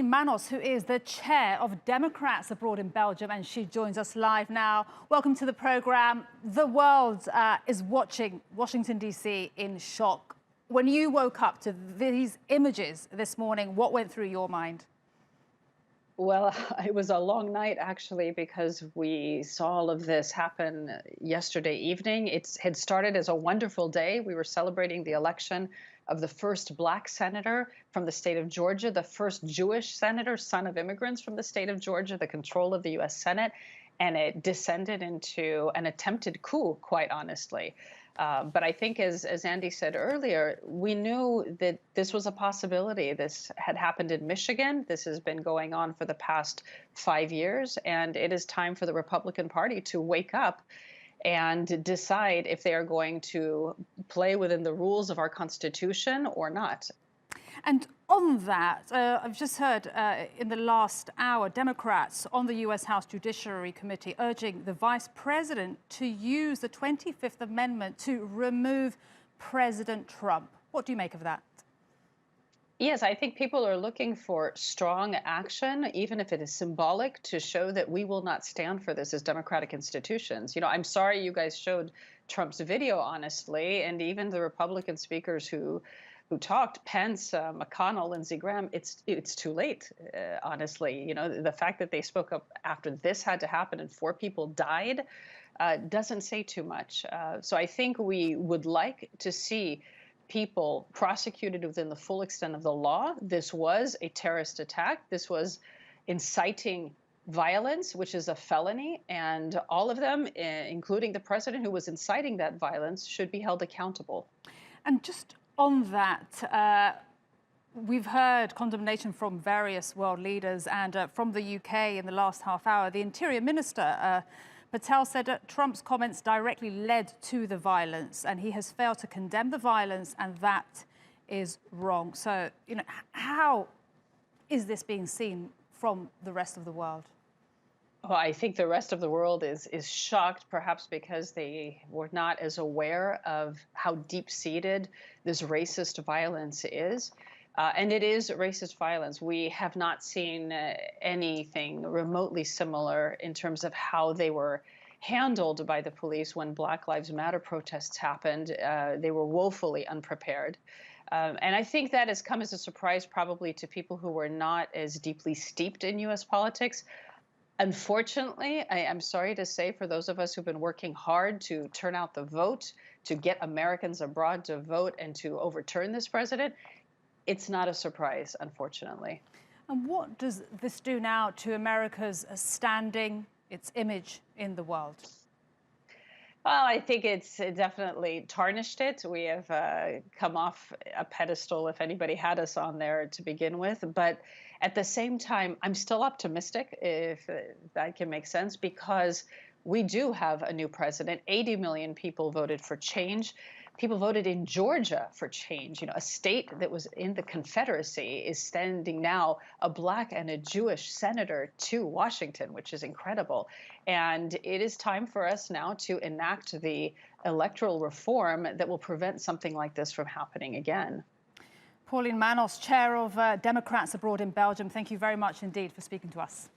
Pauline Manos, who is the chair of Democrats abroad in Belgium, and she joins us live now. Welcome to the program. The world is watching Washington, D.C. in shock. When you woke up to these images this morning, what went through your mind? Well, it was a long night, actually, because we saw all of this happen yesterday evening. It had started as a wonderful day. We were celebrating the election of the first Black senator from the state of Georgia, the first Jewish senator, son of immigrants from the state of Georgia, the control of the U.S. Senate. And it descended into an attempted coup, quite honestly. But I think, as Andy said earlier, we knew that this was a possibility. This had happened in Michigan. This has been going on for the past 5 years. And it is time for the Republican Party to wake up and decide if they are going to play within the rules of our Constitution or not. And on that, I've just heard in the last hour, Democrats on the U.S. House Judiciary Committee urging the vice president to use the 25th Amendment to remove President Trump. What do you make of that? Yes, I think people are looking for strong action, even if it is symbolic, to show that we will not stand for this as democratic institutions. You know, I'm sorry you guys showed Trump's video, honestly, and even the Republican speakers who talked, Pence, McConnell, Lindsey Graham, it's too late, honestly. You know, the fact that they spoke up after this had to happen and 4 people died doesn't say too much. So I think we would like to see people prosecuted within the full extent of the law. This was a terrorist attack. This was inciting violence, which is a felony, and all of them, including the president who was inciting that violence, should be held accountable. And just on that, we've heard condemnation from various world leaders, and from the UK in the last half hour, the Interior Minister, Patel, said that Trump's comments directly led to the violence, and he has failed to condemn the violence, and that is wrong. So, you know, how is this being seen from the rest of the world? Well, I think the rest of the world is shocked, perhaps because they were not as aware of how deep-seated this racist violence is. And it is racist violence. We have not seen anything remotely similar in terms of how they were handled by the police when Black Lives Matter protests happened. They were woefully unprepared. And I think that has come as a surprise probably to people who were not as deeply steeped in U.S. politics. Unfortunately, I'm sorry to say, for those of us who've been working hard to turn out the vote, to get Americans abroad to vote and to overturn this president, it's not a surprise, unfortunately. And what does this do now to America's standing, its image in the world? Well, I think it's definitely tarnished it. We have come off a pedestal, if anybody had us on there to begin with. But at the same time, I'm still optimistic, if that can make sense, because we do have a new president. 80 million people voted for change. People voted in Georgia for change. You know, a state that was in the Confederacy is sending now a Black and a Jewish senator to Washington, which is incredible. And it is time for us now to enact the electoral reform that will prevent something like this from happening again. Pauline Manos, chair of Democrats abroad in Belgium, thank you very much indeed for speaking to us.